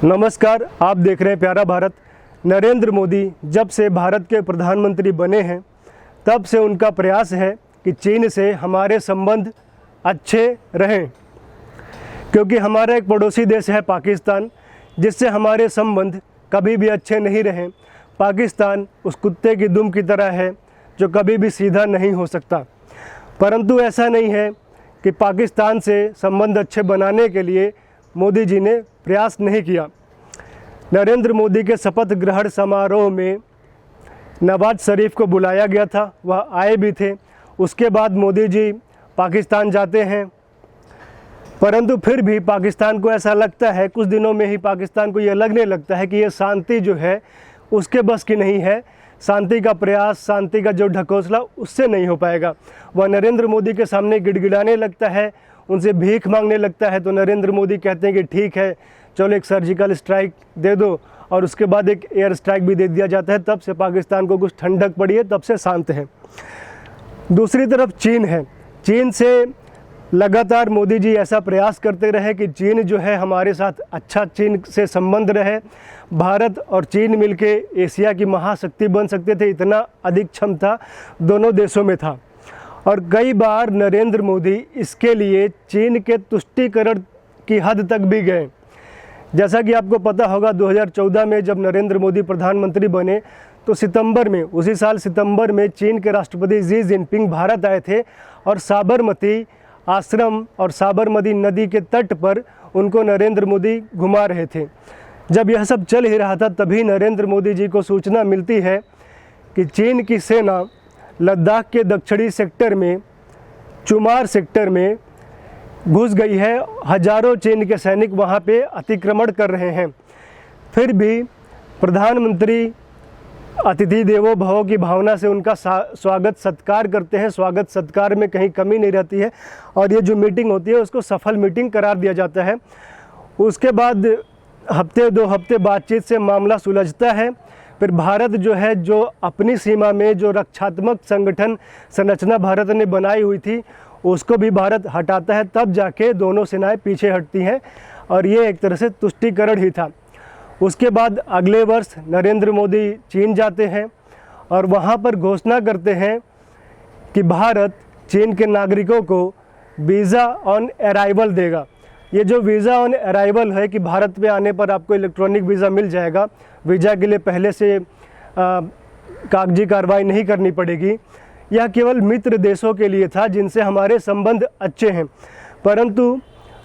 नमस्कार, आप देख रहे हैं प्यारा भारत। नरेंद्र मोदी जब से भारत के प्रधानमंत्री बने हैं तब से उनका प्रयास है कि चीन से हमारे संबंध अच्छे रहें, क्योंकि हमारा एक पड़ोसी देश है पाकिस्तान, जिससे हमारे संबंध कभी भी अच्छे नहीं रहे। पाकिस्तान उस कुत्ते की दुम की तरह है जो कभी भी सीधा नहीं हो सकता। परंतु ऐसा नहीं है कि पाकिस्तान से संबंध अच्छे बनाने के लिए मोदी जी ने प्रयास नहीं किया। नरेंद्र मोदी के शपथ ग्रहण समारोह में नवाज शरीफ को बुलाया गया था, वह आए भी थे। उसके बाद मोदी जी पाकिस्तान जाते हैं, परंतु फिर भी पाकिस्तान को ऐसा लगता है, कुछ दिनों में ही पाकिस्तान को ये लगने लगता है कि ये शांति जो है उसके बस की नहीं है। शांति का प्रयास, शांति का जो ढकोसला उससे नहीं हो पाएगा। वह नरेंद्र मोदी के सामने गिड़गिड़ाने लगता है, उनसे भीख मांगने लगता है। तो नरेंद्र मोदी कहते हैं कि ठीक है, चलो एक सर्जिकल स्ट्राइक दे दो, और उसके बाद एक एयर स्ट्राइक भी दे दिया जाता है। तब से पाकिस्तान को कुछ ठंडक पड़ी है, तब से शांत है। दूसरी तरफ चीन है। चीन से लगातार मोदी जी ऐसा प्रयास करते रहे कि चीन जो है हमारे साथ अच्छा, चीन से संबंध रहे। भारत और चीन मिलके एशिया की महाशक्ति बन सकते थे, इतना अधिक क्षमता दोनों देशों में था। और कई बार नरेंद्र मोदी इसके लिए चीन के तुष्टीकरण की हद तक भी गए। जैसा कि आपको पता होगा, 2014 में जब नरेंद्र मोदी प्रधानमंत्री बने तो सितंबर में, उसी साल सितंबर में चीन के राष्ट्रपति शी जिनपिंग भारत आए थे और साबरमती आश्रम और साबरमती नदी के तट पर उनको नरेंद्र मोदी घुमा रहे थे। जब यह सब चल ही रहा था तभी नरेंद्र मोदी जी को सूचना मिलती है कि चीन की सेना लद्दाख के दक्षिणी सेक्टर में, चुमार सेक्टर में घुस गई है। हजारों चीन के सैनिक वहां पे अतिक्रमण कर रहे हैं। फिर भी प्रधानमंत्री अतिथि देवो भव की भावना से उनका स्वागत सत्कार करते हैं। स्वागत सत्कार में कहीं कमी नहीं रहती है, और ये जो मीटिंग होती है उसको सफल मीटिंग करार दिया जाता है। उसके बाद हफ्ते 2 हफ्ते बातचीत से मामला सुलझता है। फिर भारत जो है, जो अपनी सीमा में जो रक्षात्मक संगठन संरचना भारत ने बनाई हुई थी उसको भी भारत हटाता है। तब जाके दोनों सेनाएं पीछे हटती हैं, और ये एक तरह से तुष्टीकरण ही था। उसके बाद अगले वर्ष नरेंद्र मोदी चीन जाते हैं और वहाँ पर घोषणा करते हैं कि भारत चीन के नागरिकों को वीज़ा ऑन अराइवल देगा। ये जो वीज़ा ऑन अराइवल है कि भारत पे आने पर आपको इलेक्ट्रॉनिक वीज़ा मिल जाएगा, वीज़ा के लिए पहले से कागजी कार्रवाई नहीं करनी पड़ेगी। यह केवल मित्र देशों के लिए था जिनसे हमारे संबंध अच्छे हैं। परंतु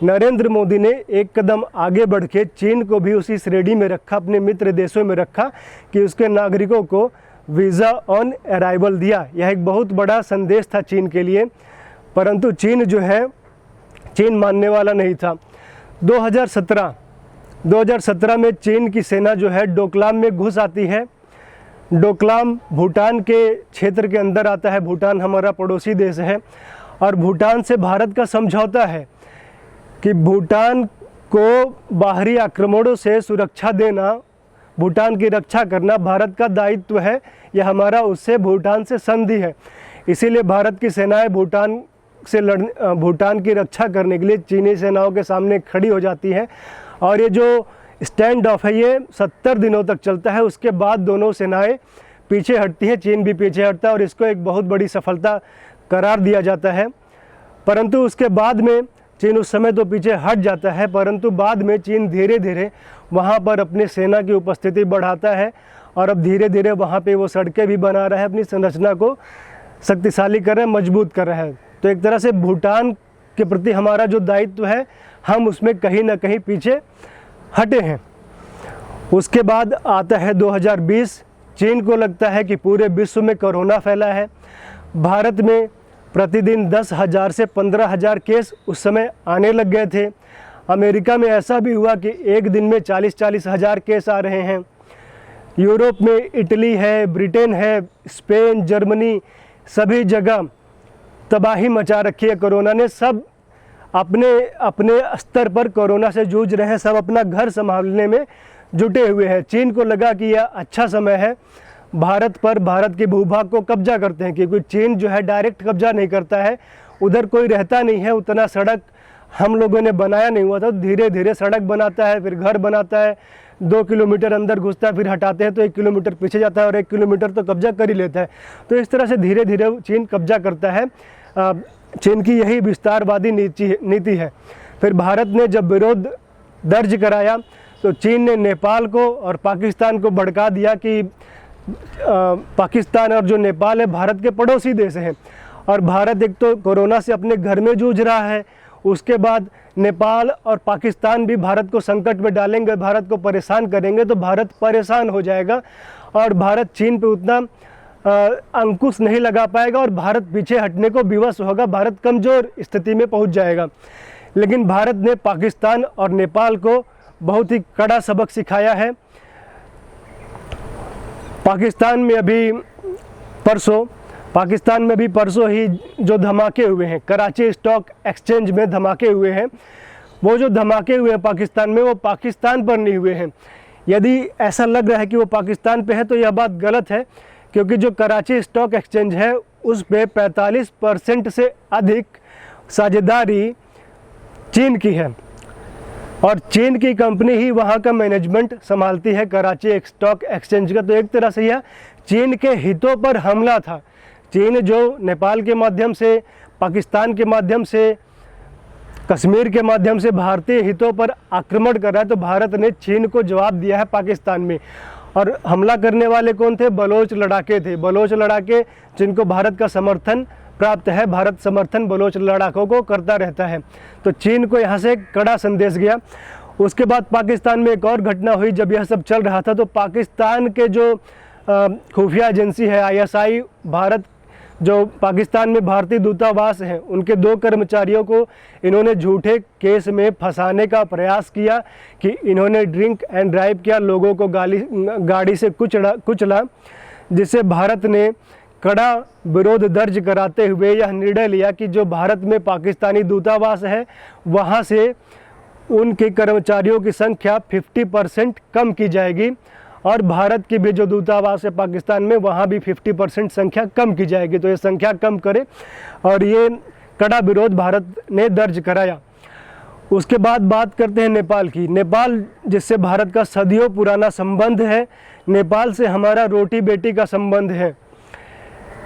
नरेंद्र मोदी ने एक कदम आगे बढ़ के चीन को भी उसी श्रेणी में रखा, अपने मित्र देशों में रखा कि उसके नागरिकों को वीज़ा ऑन अराइवल दिया। यह एक बहुत बड़ा संदेश था चीन के लिए, परंतु चीन जो है, चीन मानने वाला नहीं था। 2017 में चीन की सेना जो है डोकलाम में घुस आती है। डोकलाम भूटान के क्षेत्र के अंदर आता है। भूटान हमारा पड़ोसी देश है, और भूटान से भारत का समझौता है कि भूटान को बाहरी आक्रमणों से सुरक्षा देना, भूटान की रक्षा करना भारत का दायित्व है। यह हमारा उससे, भूटान से संधि है। इसीलिए भारत की सेनाएं भूटान की रक्षा करने के लिए चीनी सेनाओं के सामने खड़ी हो जाती है। और ये जो स्टैंड ऑफ है ये 70 दिनों तक चलता है। उसके बाद दोनों सेनाएं पीछे हटती हैं, चीन भी पीछे हटता है, और इसको एक बहुत बड़ी सफलता करार दिया जाता है। परंतु उसके बाद में चीन उस समय तो पीछे हट जाता है, परंतु बाद में चीन धीरे धीरे वहाँ पर अपनी सेना की उपस्थिति बढ़ाता है, और अब धीरे धीरे वहाँ पे वो सड़कें भी बना रहा है, अपनी संरचना को शक्तिशाली कर रहा है, मजबूत कर रहा है। तो एक तरह से भूटान के प्रति हमारा जो दायित्व है, हम उसमें कहीं ना कहीं पीछे हटे हैं। उसके बाद आता है 2020। चीन को लगता है कि पूरे विश्व में कोरोना फैला है। भारत में प्रतिदिन 10,000 से 15,000 केस उस समय आने लग गए थे। अमेरिका में ऐसा भी हुआ कि एक दिन में 40-40 हज़ार केस आ रहे हैं। यूरोप में इटली है, ब्रिटेन है, स्पेन, जर्मनी, सभी जगह तबाही मचा रखी है कोरोना ने। सब अपने अपने स्तर पर कोरोना से जूझ रहे हैं, सब अपना घर संभालने में जुटे हुए हैं। चीन को लगा कि यह अच्छा समय है भारत पर, भारत के भूभाग को कब्जा करते हैं, क्योंकि चीन जो है डायरेक्ट कब्जा नहीं करता है, उधर कोई रहता नहीं है, उतना सड़क हम लोगों ने बनाया नहीं हुआ था। धीरे धीरे सड़क बनाता है, फिर घर बनाता है, 2 किलोमीटर अंदर घुसता है, फिर हटाते हैं तो 1 किलोमीटर पीछे जाता है और 1 किलोमीटर तो कब्जा कर ही लेता है। तो इस तरह से धीरे धीरे चीन कब्जा करता है। चीन की यही विस्तारवादी नीति है। फिर भारत ने जब विरोध दर्ज कराया तो चीन ने नेपाल को और पाकिस्तान को भड़का दिया कि पाकिस्तान और जो नेपाल है भारत के पड़ोसी देश हैं, और भारत एक तो कोरोना से अपने घर में जूझ रहा है, उसके बाद नेपाल और पाकिस्तान भी भारत को संकट में डालेंगे, भारत को परेशान करेंगे, तो भारत परेशान हो जाएगा और भारत चीन पे उतना अंकुश नहीं लगा पाएगा और भारत पीछे हटने को विवश होगा, भारत कमज़ोर स्थिति में पहुंच जाएगा। लेकिन भारत ने पाकिस्तान और नेपाल को बहुत ही कड़ा सबक सिखाया है। पाकिस्तान में भी परसों ही जो धमाके हुए हैं, कराची स्टॉक एक्सचेंज में धमाके हुए हैं, वो जो धमाके हुए हैं पाकिस्तान में, वो पाकिस्तान पर नहीं हुए हैं। यदि ऐसा लग रहा है कि वो पाकिस्तान पे है तो यह बात गलत है, क्योंकि जो कराची स्टॉक एक्सचेंज है उस पे 45% से अधिक साझेदारी चीन की है और चीन की कंपनी ही वहाँ का मैनेजमेंट संभालती है कराची स्टॉक एक्सचेंज का। तो एक तरह से यह चीन के हितों पर हमला था। चीन जो नेपाल के माध्यम से, पाकिस्तान के माध्यम से, कश्मीर के माध्यम से भारतीय हितों पर आक्रमण कर रहा है, तो भारत ने चीन को जवाब दिया है पाकिस्तान में। और हमला करने वाले कौन थे? बलोच लड़ाके थे। बलोच लड़ाके जिनको भारत का समर्थन प्राप्त है, भारत समर्थन बलोच लड़ाकों को करता रहता है। तो चीन को यहाँ से एक कड़ा संदेश गया। उसके बाद पाकिस्तान में एक और घटना हुई। जब यह सब चल रहा था तो पाकिस्तान के जो खुफिया एजेंसी है ISI, भारत जो पाकिस्तान में भारतीय दूतावास है, उनके 2 कर्मचारियों को इन्होंने झूठे केस में फंसाने का प्रयास किया कि इन्होंने ड्रिंक एंड ड्राइव किया, लोगों को गाड़ी से कुचला, जिससे भारत ने कड़ा विरोध दर्ज कराते हुए यह निर्णय लिया कि जो भारत में पाकिस्तानी दूतावास है वहाँ से उनके कर्मचारियों की संख्या 50% कम की जाएगी और भारत की भी जो दूतावास है पाकिस्तान में वहाँ भी 50% संख्या कम की जाएगी। तो ये संख्या कम करे और ये कड़ा विरोध भारत ने दर्ज कराया। उसके बाद बात करते हैं नेपाल की। नेपाल जिससे भारत का सदियों पुराना संबंध है, नेपाल से हमारा रोटी बेटी का संबंध है।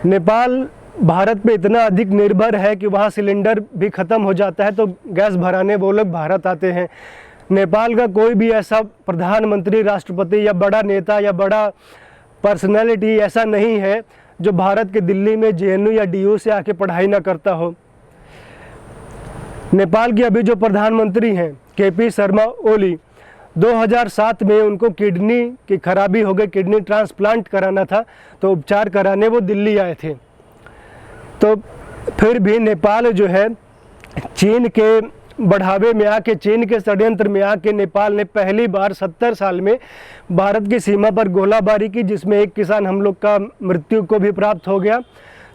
नेपाल भारत पे इतना अधिक निर्भर है कि वहाँ सिलेंडर भी ख़त्म हो जाता है तो गैस भराने वो लोग भारत आते हैं। नेपाल का कोई भी ऐसा प्रधानमंत्री, राष्ट्रपति या बड़ा नेता या बड़ा पर्सनैलिटी ऐसा नहीं है जो भारत के दिल्ली में JNU या DU से आके पढ़ाई ना करता हो। नेपाल की अभी जो प्रधानमंत्री हैं KP शर्मा ओली, 2007 में उनको किडनी की खराबी हो गई, किडनी ट्रांसप्लांट कराना था तो उपचार कराने वो दिल्ली आए थे। तो फिर भी नेपाल जो है चीन के बढ़ावे में आके, चीन के षड्यंत्र में आके नेपाल ने पहली बार 70 साल में भारत की सीमा पर गोलाबारी की, जिसमें एक किसान हम लोग का मृत्यु को भी प्राप्त हो गया।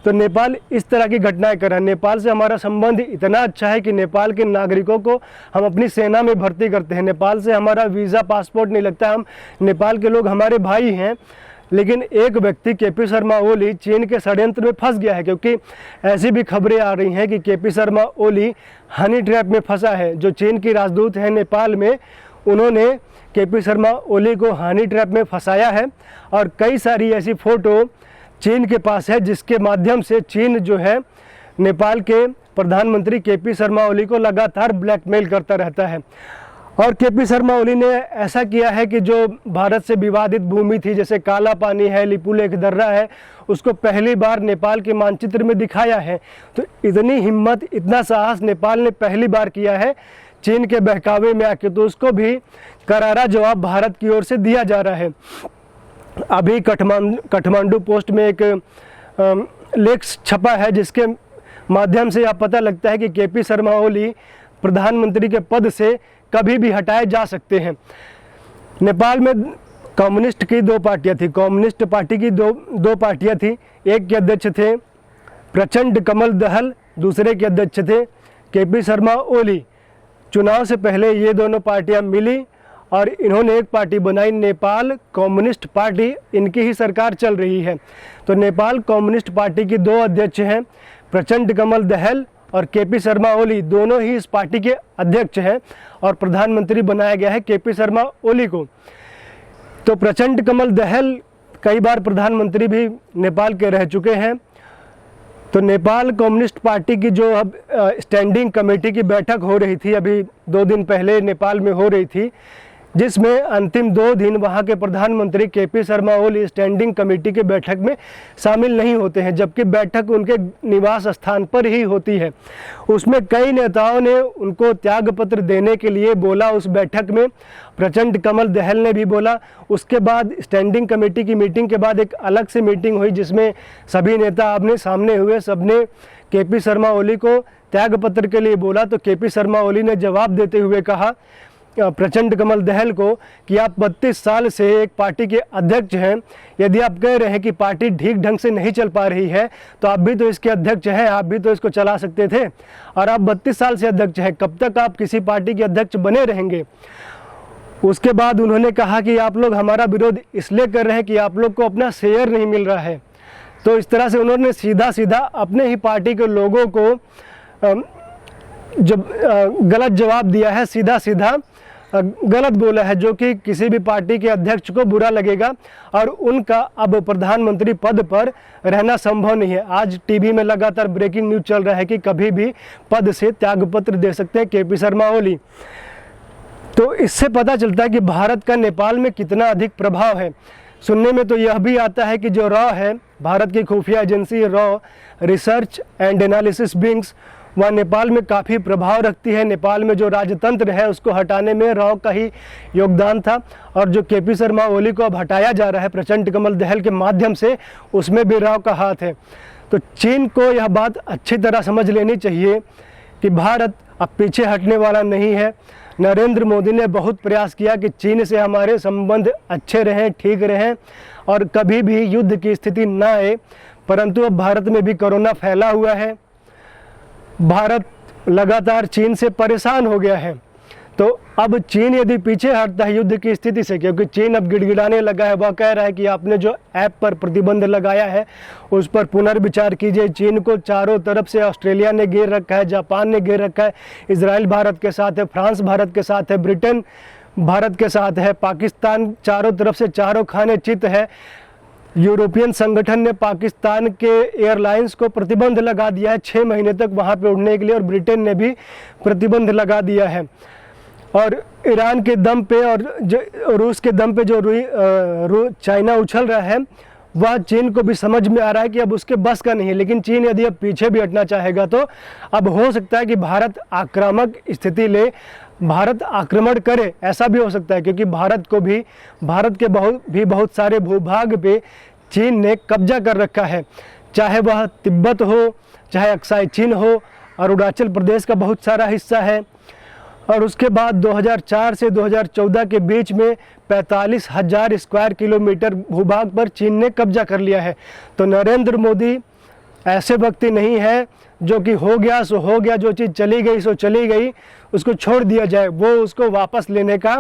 तो नेपाल इस तरह की घटनाएं कर रहा है। नेपाल से हमारा संबंध इतना अच्छा है कि नेपाल के नागरिकों को हम अपनी सेना में भर्ती करते हैं। नेपाल से हमारा वीज़ा, पासपोर्ट नहीं लगता। हम नेपाल के लोग हमारे भाई हैं। लेकिन एक व्यक्ति KP शर्मा ओली चीन के षड्यंत्र में फंस गया है, क्योंकि ऐसी भी खबरें आ रही हैं कि KP Sharma Oli honey trap में फंसा है। जो चीन की राजदूत है नेपाल में, उन्होंने KP शर्मा ओली को हनी ट्रैप में फंसाया है और कई सारी ऐसी फ़ोटो चीन के पास है जिसके माध्यम से चीन जो है नेपाल के प्रधानमंत्री KP शर्मा ओली को लगातार ब्लैकमेल करता रहता है। और KP शर्मा ओली ने ऐसा किया है कि जो भारत से विवादित भूमि थी, जैसे काला पानी है, लिपुलेख दर्रा है, उसको पहली बार नेपाल के मानचित्र में दिखाया है। तो इतनी हिम्मत, इतना साहस नेपाल ने पहली बार किया है चीन के बहकावे में आके, तो उसको भी करारा जवाब भारत की ओर से दिया जा रहा है। अभी काठमांडू पोस्ट में एक लेख छपा है जिसके माध्यम से यह पता लगता है कि KP शर्मा ओली प्रधानमंत्री के पद से कभी भी हटाए जा सकते हैं। नेपाल में कम्युनिस्ट की 2 पार्टियां थी, कम्युनिस्ट पार्टी की दो पार्टियां थी। एक के अध्यक्ष थे प्रचंड कमल दहल, दूसरे के अध्यक्ष थे KP शर्मा ओली। चुनाव से पहले ये दोनों पार्टियां मिली और इन्होंने एक पार्टी बनाई, नेपाल कम्युनिस्ट पार्टी। इनकी ही सरकार चल रही है। तो नेपाल कम्युनिस्ट पार्टी की 2 अध्यक्ष हैं, प्रचंड कमल दहल और केपी शर्मा ओली दोनों ही इस पार्टी के अध्यक्ष हैं और प्रधानमंत्री बनाया गया है केपी शर्मा ओली को। तो प्रचंड कमल दहल कई बार प्रधानमंत्री भी नेपाल के रह चुके हैं। तो नेपाल कम्युनिस्ट पार्टी की जो अब स्टैंडिंग कमेटी की बैठक हो रही थी, अभी 2 दिन पहले नेपाल में हो रही थी, जिसमें अंतिम 2 दिन वहां के प्रधानमंत्री KP Sharma Oli standing committee के बैठक में शामिल नहीं होते हैं, जबकि बैठक उनके निवास स्थान पर ही होती है। उसमें कई नेताओं ने उनको त्यागपत्र देने के लिए बोला उस बैठक में, प्रचंड कमल दहल ने भी बोला। उसके बाद स्टैंडिंग कमेटी की मीटिंग के बाद एक अलग से मीटिंग हुई जिसमें सभी नेता आमने सामने हुए, सबने केपी शर्मा ओली को त्यागपत्र के लिए बोला। तो केपी शर्मा ओली ने जवाब देते हुए कहा प्रचंड कमल दहल को कि आप 32 साल से एक पार्टी के अध्यक्ष हैं, यदि आप कह रहे हैं कि पार्टी ठीक ढंग से नहीं चल पा रही है तो आप भी तो इसके अध्यक्ष हैं, आप भी तो इसको चला सकते थे, और आप 32 साल से अध्यक्ष हैं, कब तक आप किसी पार्टी के अध्यक्ष बने रहेंगे। उसके बाद उन्होंने कहा कि आप लोग हमारा विरोध इसलिए कर रहे हैं कि आप लोग को अपना शेयर नहीं मिल रहा है। तो इस तरह से उन्होंने सीधा सीधा अपने ही पार्टी के लोगों को जब गलत जवाब दिया है, सीधा सीधा गलत बोला है, जो कि किसी भी पार्टी के अध्यक्ष को बुरा लगेगा और उनका अब प्रधानमंत्री पद पर रहना संभव नहीं है। आज टीवी में लगातार ब्रेकिंग न्यूज़ चल रहा है कि कभी भी पद से त्यागपत्र दे सकते हैं केपी शर्मा ओली। तो इससे पता चलता है कि भारत का नेपाल में कितना अधिक प्रभाव है। सुनने में तो यह भी आता है कि जो रॉ है, भारत की खुफिया agency raw research and analysis wings, वह नेपाल में काफ़ी प्रभाव रखती है। नेपाल में जो राजतंत्र है उसको हटाने में रॉ का ही योगदान था, और जो केपी शर्मा ओली को अब हटाया जा रहा है प्रचंड कमल दहल के माध्यम से, उसमें भी रॉ का हाथ है। तो चीन को यह बात अच्छी तरह समझ लेनी चाहिए कि भारत अब पीछे हटने वाला नहीं है। नरेंद्र मोदी ने बहुत प्रयास किया कि चीन से हमारे संबंध अच्छे रहें, ठीक रहें और कभी भी युद्ध की स्थिति ना आए, परंतु अब भारत में भी कोरोना फैला हुआ है। भारत लगातार चीन से परेशान हो गया है। तो अब चीन यदि पीछे हटता है युद्ध की स्थिति से, क्योंकि चीन अब गिड़गिड़ाने लगा है, वह कह रहा है कि आपने जो ऐप पर प्रतिबंध लगाया है उस पर पुनर्विचार कीजिए। चीन को चारों तरफ से ऑस्ट्रेलिया ने घेर रखा है, जापान ने घेर रखा है, इजराइल भारत के साथ है, फ्रांस भारत के साथ है, ब्रिटेन भारत के साथ है, पाकिस्तान चारों तरफ से चारों खाने चित है। यूरोपियन संगठन ने पाकिस्तान के एयरलाइंस को प्रतिबंध लगा दिया है 6 महीने तक वहाँ पे उड़ने के लिए, और ब्रिटेन ने भी प्रतिबंध लगा दिया है। और ईरान के दम पे और रूस के दम पे जो चाइना उछल रहा है, वह चीन को भी समझ में आ रहा है कि अब उसके बस का नहीं है। लेकिन चीन यदि अब पीछे भी हटना चाहेगा तो अब हो सकता है कि भारत आक्रामक स्थिति ले, भारत आक्रमण करे, ऐसा भी हो सकता है, क्योंकि भारत के बहुत सारे भूभाग पे चीन ने कब्जा कर रखा है, चाहे वह तिब्बत हो, चाहे अक्साई चीन हो, अरुणाचल प्रदेश का बहुत सारा हिस्सा है। और उसके बाद 2004 से 2014 के बीच में 45,000 स्क्वायर किलोमीटर भूभाग पर चीन ने कब्जा कर लिया है। तो नरेंद्र मोदी ऐसे व्यक्ति नहीं है जो कि हो गया सो हो गया, जो चीज़ चली गई सो चली गई, उसको छोड़ दिया जाए। वो उसको वापस लेने का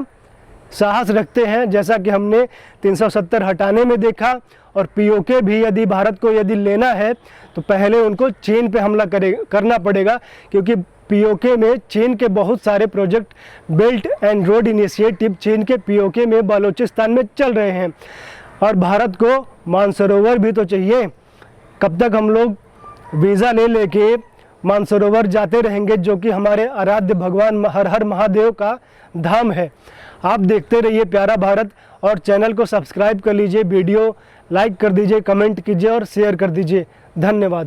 साहस रखते हैं, जैसा कि हमने 370 हटाने में देखा। और पीओके भी यदि भारत को यदि लेना है तो पहले उनको चीन पे हमला करना पड़ेगा, क्योंकि पीओके में चीन के बहुत सारे project, belt and road initiative चीन के पीओके में बलूचिस्तान में चल रहे हैं। और भारत को मानसरोवर भी तो चाहिए। कब तक हम लोग वीज़ा ले लेके मानसरोवर जाते रहेंगे, जो कि हमारे आराध्य भगवान हर हर महादेव का धाम है। आप देखते रहिए प्यारा भारत, और चैनल को सब्सक्राइब कर लीजिए, वीडियो लाइक कर दीजिए, कमेंट कीजिए और शेयर कर दीजिए। धन्यवाद।